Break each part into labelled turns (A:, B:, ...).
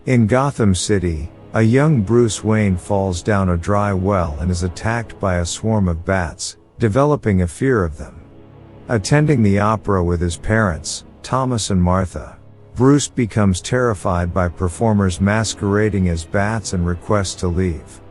A: In Gotham City, a young Bruce Wayne falls down a dry well and is attacked by a swarm of bats, developing a fear of them. Attending the opera with his parents, Thomas and Martha, Bruce becomes terrified by performers masquerading as bats and requests to leave.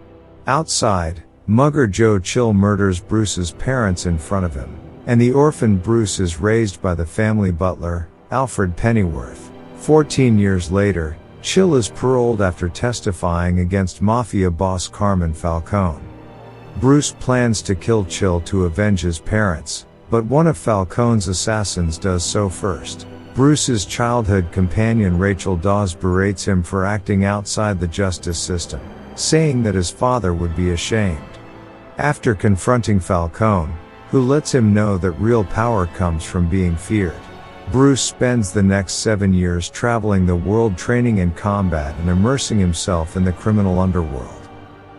A: Outside, Mugger Joe Chill murders Bruce's parents in front of him, and the orphan Bruce is raised by the family butler, Alfred Pennyworth. 14 years later, Chill is paroled after testifying against mafia boss Carmine Falcone. Bruce plans to kill Chill to avenge his parents, but one of Falcone's assassins does so first. Bruce's childhood companion Rachel Dawes berates him for acting outside the justice system, saying that his father would be ashamed. After confronting Falcone, who lets him know that real power comes from being feared, Bruce spends the next 7 years traveling the world training in combat and immersing himself in the criminal underworld.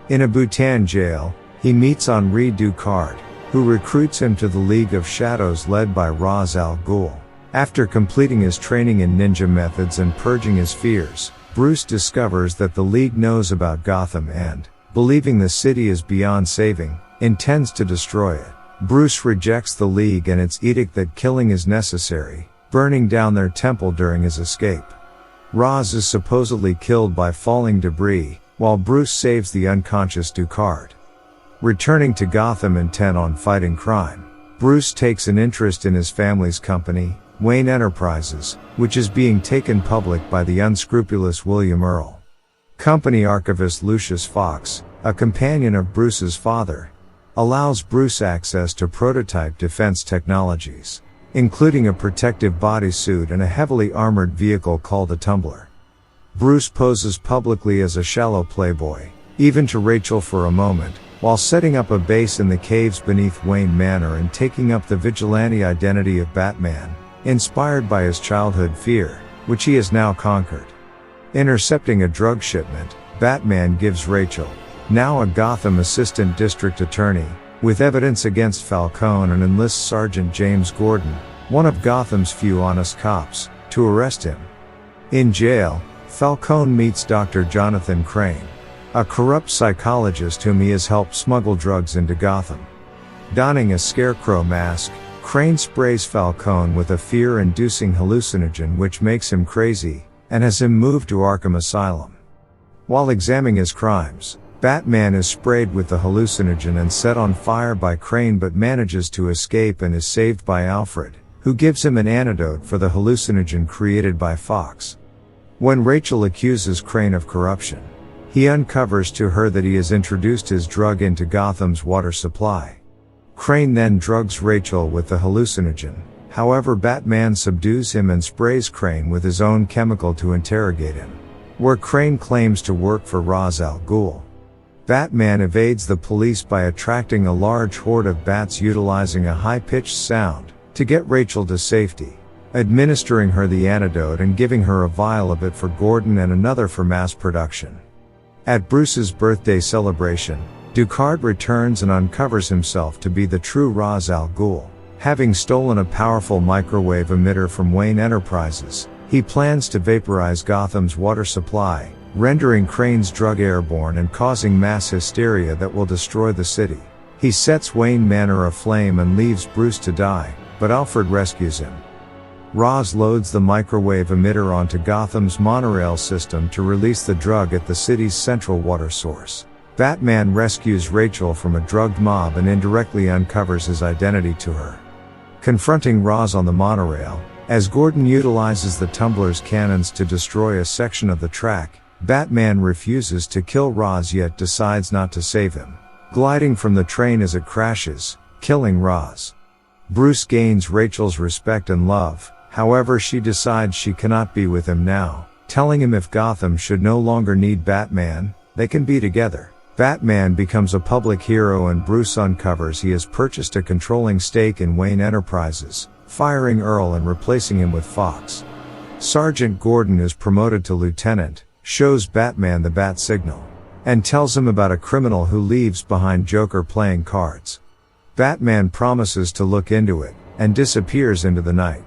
A: In a Bhutan jail, he meets Henri Ducard, who recruits him to the League of Shadows led by Ra's al Ghul. After completing his training in ninja methods and purging his fears, Bruce discovers that the League knows about Gotham and, believing the city is beyond saving, intends to destroy it. Bruce rejects the League and its edict that killing is necessary, burning down their temple during his escape. Ra's is supposedly killed by falling debris, while Bruce saves the unconscious Ducard. Returning to Gotham intent on fighting crime, Bruce takes an interest in his family's company, Wayne Enterprises, which is being taken public by the unscrupulous William Earl. Company archivist Lucius Fox, a companion of Bruce's father, allows Bruce access to prototype defense technologies, including a protective bodysuit and a heavily armored vehicle called a Tumbler. Bruce poses publicly as a shallow playboy, even to Rachel for a moment, while setting up a base in the caves beneath Wayne Manor and taking up the vigilante identity of Batman, inspired by his childhood fear, which he has now conquered. Intercepting a drug shipment, Batman gives Rachel, now a Gotham assistant district attorney, with evidence against Falcone and enlists Sergeant James Gordon, one of Gotham's few honest cops, to arrest him. In jail, Falcone meets Dr. Jonathan Crane, a corrupt psychologist whom he has helped smuggle drugs into Gotham. Donning a scarecrow mask, Crane sprays Falcone with a fear-inducing hallucinogen which makes him crazy, and has him moved to Arkham Asylum. While examining his crimes, Batman is sprayed with the hallucinogen and set on fire by Crane but manages to escape and is saved by Alfred, who gives him an antidote for the hallucinogen created by Fox. When Rachel accuses Crane of corruption, he uncovers to her that he has introduced his drug into Gotham's water supply. Crane then drugs Rachel with the hallucinogen, however Batman subdues him and sprays Crane with his own chemical to interrogate him, where Crane claims to work for Ra's al Ghul. Batman evades the police by attracting a large horde of bats utilizing a high-pitched sound, to get Rachel to safety, administering her the antidote and giving her a vial of it for Gordon and another for mass production. At Bruce's birthday celebration, Ducard returns and uncovers himself to be the true Ra's al Ghul. Having stolen a powerful microwave emitter from Wayne Enterprises, he plans to vaporize Gotham's water supply, rendering Crane's drug airborne and causing mass hysteria that will destroy the city. He sets Wayne Manor aflame and leaves Bruce to die, but Alfred rescues him. Ra's loads the microwave emitter onto Gotham's monorail system to release the drug at the city's central water source. Batman rescues Rachel from a drugged mob and indirectly uncovers his identity to her. Confronting Ra's on the monorail, as Gordon utilizes the Tumbler's cannons to destroy a section of the track, Batman refuses to kill Ra's yet decides not to save him, gliding from the train as it crashes, killing Ra's. Bruce gains Rachel's respect and love, however she decides she cannot be with him now, telling him if Gotham should no longer need Batman, they can be together. Batman becomes a public hero and Bruce uncovers he has purchased a controlling stake in Wayne Enterprises, firing Earl and replacing him with Fox. Sergeant Gordon is promoted to lieutenant, shows Batman the bat signal, and tells him about a criminal who leaves behind Joker playing cards. Batman promises to look into it, and disappears into the night.